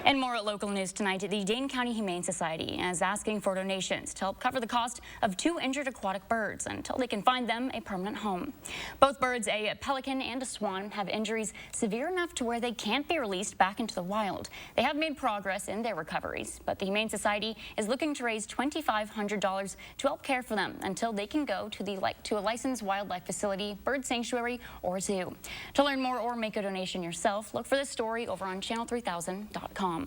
And more local news tonight, the Dane County Humane Society is asking for donations to help cover the cost of 2 injured aquatic birds until they can find them a permanent home. Both birds, a pelican and a swan, have injuries severe enough to where they can't be released back into the wild. They have made progress in their recoveries, but the Humane Society is looking to raise $2,500 to help care for them until they can go to a licensed wildlife facility, bird sanctuary, or zoo. To learn more or make a donation yourself, look for this story over on channel3000.com.